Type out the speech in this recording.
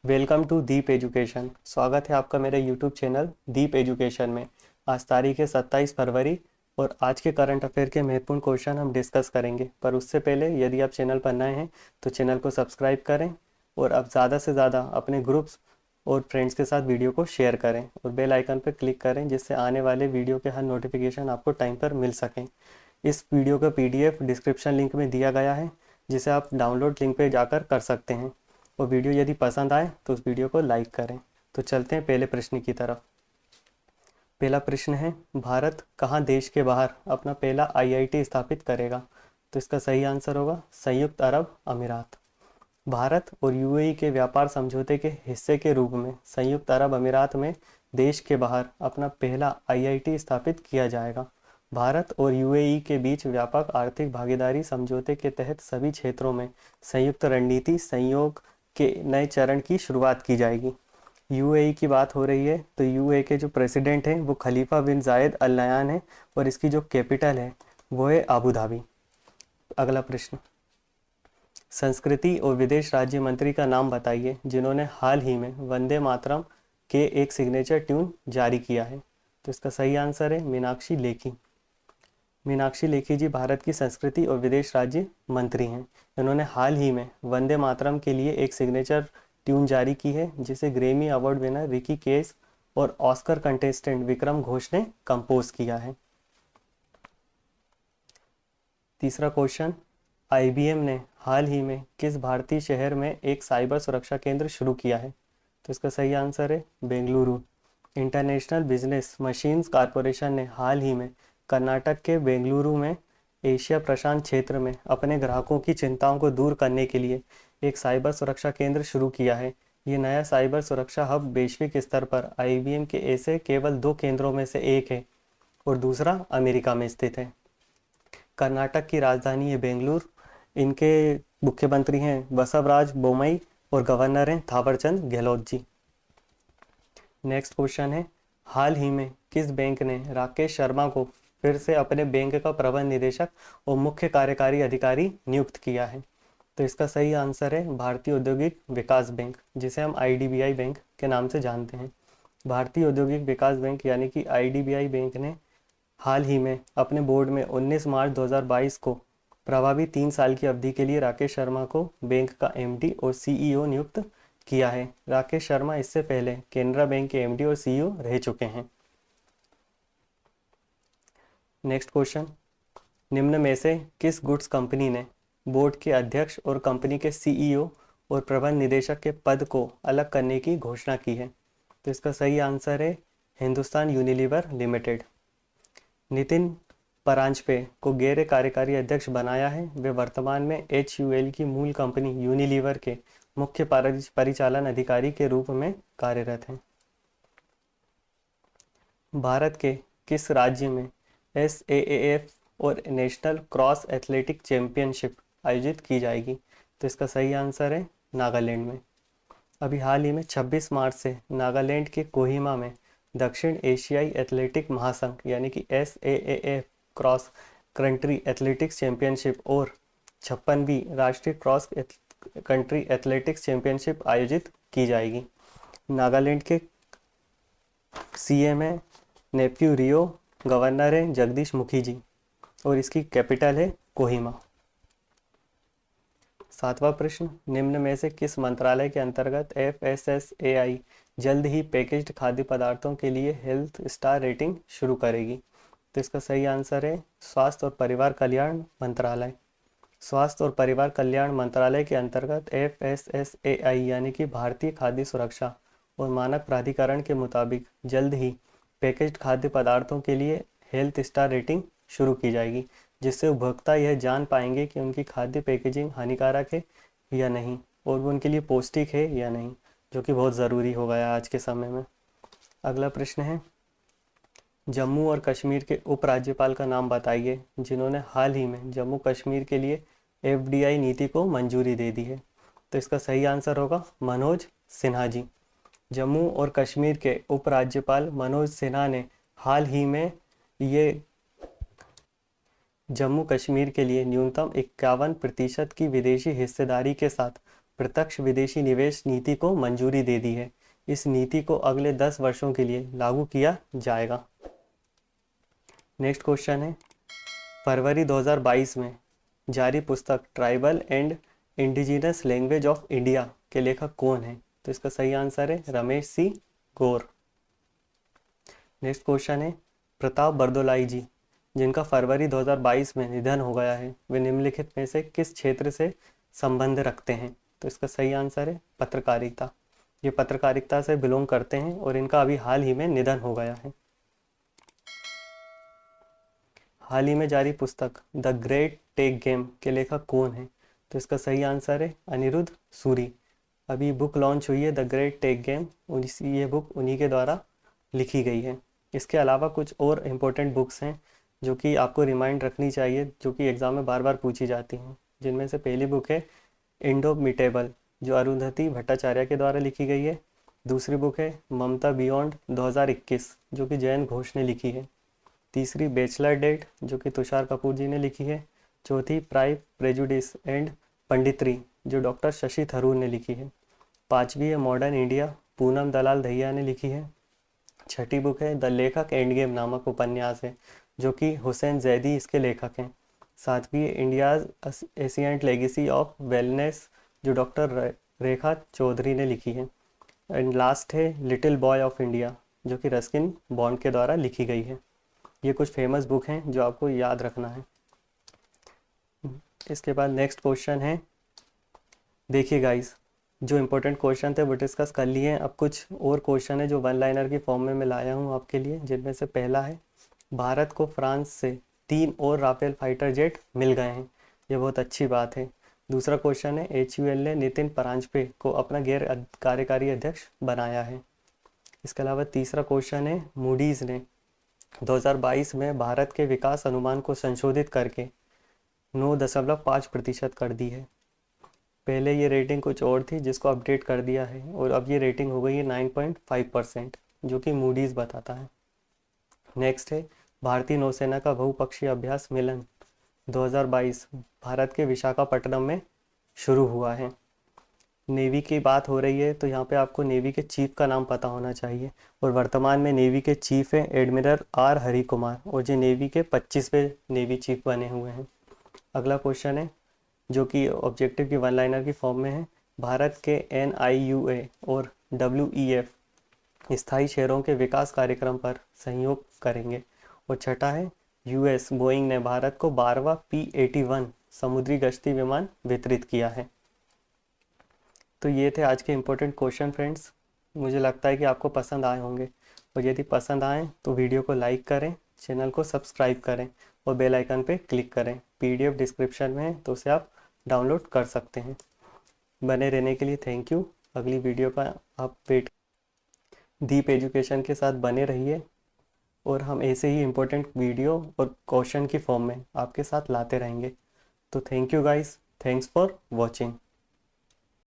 Welcome to Deep education. स्वागत है आपका मेरे यूट्यूब चैनल दीप एजुकेशन में। आज तारीख है 27 फरवरी और आज के करंट अफेयर के महत्वपूर्ण क्वेश्चन हम डिस्कस करेंगे। पर उससे पहले यदि आप चैनल पर नए हैं तो चैनल को सब्सक्राइब करें और अब ज़्यादा से ज़्यादा अपने ग्रुप्स और फ्रेंड्स के साथ वीडियो को शेयर करें और बेल आइकन पर क्लिक करें, जिससे आने वाले वीडियो के हर नोटिफिकेशन आपको टाइम पर मिल सकें। इस वीडियो का PDF डिस्क्रिप्शन लिंक में दिया गया है, जिसे आप डाउनलोड लिंक पे जाकर कर सकते हैं। और वीडियो यदि पसंद आए तो उस वीडियो को लाइक करें। तो चलते हैं पहले प्रश्न की तरफ। पहला प्रश्न है, भारत कहाँ देश के बाहर अपना पहला IIT स्थापित करेगा? तो इसका सही आंसर होगा संयुक्त अरब अमीरात। भारत और UAE के व्यापार समझौते के हिस्से के रूप में संयुक्त अरब अमीरात में देश के बाहर अपना पहला IIT स्थापित किया जाएगा। भारत और UAE के बीच व्यापक आर्थिक भागीदारी समझौते के तहत सभी क्षेत्रों में संयुक्त रणनीति सहयोग के नए चरण की शुरुआत की जाएगी। UAE की बात हो रही है तो UAE के जो प्रेसिडेंट हैं वो खलीफा बिन जायद अल नयान है और इसकी जो कैपिटल है वो है अबू धाबी। अगला प्रश्न, संस्कृति और विदेश राज्य मंत्री का नाम बताइए जिन्होंने हाल ही में वंदे मातरम के एक सिग्नेचर ट्यून जारी किया है। तो इसका सही आंसर है मीनाक्षी लेखी। मीनाक्षी लेखी जी भारत की संस्कृति और विदेश राज्य मंत्री हैं। इन्होंने हाल ही में वंदे मातरम के लिए एक सिग्नेचर ट्यून जारी की है, जिसे Grammy award winner Ricky case और ऑस्कर कंटेस्टेंट विक्रम घोष ने कंपोज किया है। तीसरा क्वेश्चन, IBM ने हाल ही में किस भारतीय शहर में एक साइबर सुरक्षा केंद्र शुरू किया है? तो इसका सही आंसर है Bengaluru. International business machines corporation ने हाल ही में कर्नाटक के बेंगलुरु में एशिया प्रशांत क्षेत्र में अपने ग्राहकों की चिंताओं को दूर करने के लिए एक साइबर सुरक्षा केंद्र शुरू किया है। ये नया साइबर सुरक्षा हब वैश्विक स्तर पर IBM के ऐसे केवल 2 केंद्रों में से एक है और दूसरा अमेरिका में स्थित है। कर्नाटक की राजधानी है बेंगलुरु। इनके मुख्यमंत्री हैं बसवराज बोमई और गवर्नर हैं थावरचंद गहलोत जी। नेक्स्ट क्वेश्चन है, हाल ही में किस बैंक ने राकेश शर्मा को फिर से अपने बैंक का प्रबंध निदेशक और मुख्य कार्यकारी अधिकारी नियुक्त किया है? तो इसका सही आंसर है भारतीय औद्योगिक विकास बैंक, जिसे हम IDBI बैंक के नाम से जानते हैं। भारतीय औद्योगिक विकास बैंक यानी कि IDBI बैंक ने हाल ही में अपने बोर्ड में 19 मार्च 2022 को प्रभावी 3 साल की अवधि के लिए राकेश शर्मा को बैंक का MD और CEO नियुक्त किया है। राकेश शर्मा इससे पहले केनरा बैंक के MD और CEO रह चुके हैं। नेक्स्ट क्वेश्चन, निम्न में से किस गुड्स कंपनी ने बोर्ड के अध्यक्ष और कंपनी के CEO और प्रबंध निदेशक के पद को अलग करने की घोषणा की है? तो इसका सही आंसर है हिंदुस्तान यूनिलीवर लिमिटेड। नितिन परांजपे को गैर कार्यकारी अध्यक्ष बनाया है। वे वर्तमान में HUL की मूल कंपनी यूनिलीवर के मुख्य परिचालन अधिकारी के रूप में कार्यरत हैं। भारत के किस राज्य में SAAF और नेशनल क्रॉस एथलेटिक चैंपियनशिप आयोजित की जाएगी? तो इसका सही आंसर है नागालैंड में। अभी हाल ही में 26 मार्च से नागालैंड के कोहिमा में दक्षिण एशियाई एथलेटिक महासंघ यानी कि SAAF cross country athletics championship और 56वीं राष्ट्रीय क्रॉस कंट्री एथलेटिक्स चैंपियनशिप आयोजित की जाएगी। नागालैंड के CM है नेफ्यू रियो, गवर्नर है जगदीश मुखी जी और इसकी कैपिटल है कोहिमा। सातवां प्रश्न, निम्न में से किस मंत्रालय के अंतर्गत FSSAI जल्द ही पैकेज्ड खाद्य पदार्थों के लिए हेल्थ स्टार रेटिंग शुरू करेगी? तो इसका सही आंसर है स्वास्थ्य और परिवार कल्याण मंत्रालय। स्वास्थ्य और परिवार कल्याण मंत्रालय के अंतर्गत FSSAI यानी कि भारतीय खाद्य सुरक्षा और मानक प्राधिकरण के मुताबिक जल्द ही पैकेज्ड खाद्य पदार्थों के लिए हेल्थ स्टार रेटिंग शुरू की जाएगी, जिससे उपभोक्ता यह जान पाएंगे कि उनकी खाद्य पैकेजिंग हानिकारक है या नहीं और वो उनके लिए पौष्टिक है या नहीं, जो कि बहुत ज़रूरी हो गया आज के समय में। अगला प्रश्न है, जम्मू और कश्मीर के उपराज्यपाल का नाम बताइए जिन्होंने हाल ही में जम्मू कश्मीर के लिए FDI नीति को मंजूरी दे दी है? तो इसका सही आंसर होगा मनोज सिन्हा जी। जम्मू और कश्मीर के उपराज्यपाल मनोज सिन्हा ने हाल ही में ये जम्मू कश्मीर के लिए न्यूनतम 51% की विदेशी हिस्सेदारी के साथ प्रत्यक्ष विदेशी निवेश नीति को मंजूरी दे दी है। इस नीति को अगले 10 वर्षों के लिए लागू किया जाएगा। नेक्स्ट क्वेश्चन है, फरवरी 2022 में जारी पुस्तक tribal and indigenous language of India के लेखक कौन है? तो इसका सही आंसर है रमेश सी गौर। नेक्स्ट क्वेश्चन है, प्रताप बरदोलाई जी जिनका फरवरी 2022 में निधन हो गया है, वे निम्नलिखित में से किस क्षेत्र से संबंध रखते हैं? तो इसका सही आंसर है पत्रकारिता। ये पत्रकारिता से बिलोंग करते हैं और इनका अभी हाल ही में निधन हो गया है। हाल ही में जारी पुस्तक द ग्रेट टेक गेम के लेखक कौन है? तो इसका सही आंसर है अनिरुद्ध सूरी। अभी बुक लॉन्च हुई है द ग्रेट टेक गेम, ये बुक उन्हीं के द्वारा लिखी गई है। इसके अलावा कुछ और इम्पोर्टेंट बुक्स हैं जो कि आपको रिमाइंड रखनी चाहिए, जो कि एग्ज़ाम में बार बार पूछी जाती हैं। जिनमें से पहली बुक है इंडोमिटेबल, जो अरुंधति भट्टाचार्य के द्वारा लिखी गई है। दूसरी बुक है ममता बियॉन्ड 2021, जो कि जयंत घोष ने लिखी है। तीसरी बैचलर डेट, जो कि तुषार कपूर जी ने लिखी है। चौथी प्राइड प्रेजुडिस एंड पंडितरी, जो डॉक्टर शशि थरूर ने लिखी है। पांचवी है मॉडर्न इंडिया, पूनम दलाल दहिया ने लिखी है। छठी बुक है द लेखक एंड गेम नामक उपन्यास है, जो कि हुसैन जैदी इसके लेखक हैं। सातवीं है India's ancient legacy of wellness, जो डॉक्टर रेखा चौधरी ने लिखी है। एंड लास्ट है लिटिल बॉय ऑफ इंडिया, जो कि रस्किन बॉन्ड के द्वारा लिखी गई है। ये कुछ फेमस बुक हैं जो आपको याद रखना है। इसके बाद नेक्स्ट क्वेश्चन है, देखिए गाइस, जो इम्पोर्टेंट क्वेश्चन थे वो डिस्कस कर लिए हैं। अब कुछ और क्वेश्चन है जो वन लाइनर की फॉर्म में मैं लाया हूँ आपके लिए, जिनमें से पहला है, भारत को फ्रांस से 3 और राफेल फाइटर जेट मिल गए हैं, ये बहुत अच्छी बात है। दूसरा क्वेश्चन है, HUL ने नितिन परांजपे को अपना गैर कार्यकारी अध्यक्ष बनाया है। इसके अलावा तीसरा क्वेश्चन है, मूडीज़ ने 2022 में भारत के विकास अनुमान को संशोधित करके 9.5% कर दी है। पहले ये रेटिंग कुछ और थी जिसको अपडेट कर दिया है और अब ये रेटिंग हो गई है 9.5%, जो कि मूडीज़ बताता है। नेक्स्ट है, भारतीय नौसेना का बहुपक्षीय अभ्यास मिलन 2022 भारत के विशाखापट्टनम में शुरू हुआ है। नेवी की बात हो रही है तो यहाँ पे आपको नेवी के चीफ का नाम पता होना चाहिए, और वर्तमान में नेवी के चीफ हैं एडमिरल R हरि कुमार, और जो नेवी के 25वें नेवी चीफ बने हुए हैं। अगला क्वेश्चन है जो कि ऑब्जेक्टिव की वन लाइनर की फॉर्म में है, भारत के NIUA और WEF स्थायी शहरों के विकास कार्यक्रम पर सहयोग करेंगे। और छठा है, US बोइंग ने भारत को 12वां P-81 समुद्री गश्ती विमान वितरित किया है। तो ये थे आज के इम्पोर्टेंट क्वेश्चन फ्रेंड्स। मुझे लगता है कि आपको पसंद आए होंगे, और यदि पसंद आए तो वीडियो को लाइक करें, चैनल को सब्सक्राइब करें और बेल आइकन पे क्लिक करें। PDF डिस्क्रिप्शन में है तो उसे आप डाउनलोड कर सकते हैं। बने रहने के लिए थैंक यू। अगली वीडियो का आप वेट, दीप एजुकेशन के साथ बने रहिए, और हम ऐसे ही इम्पोर्टेंट वीडियो और क्वेश्चन की फॉर्म में आपके साथ लाते रहेंगे। तो thank you guys, thanks for watching.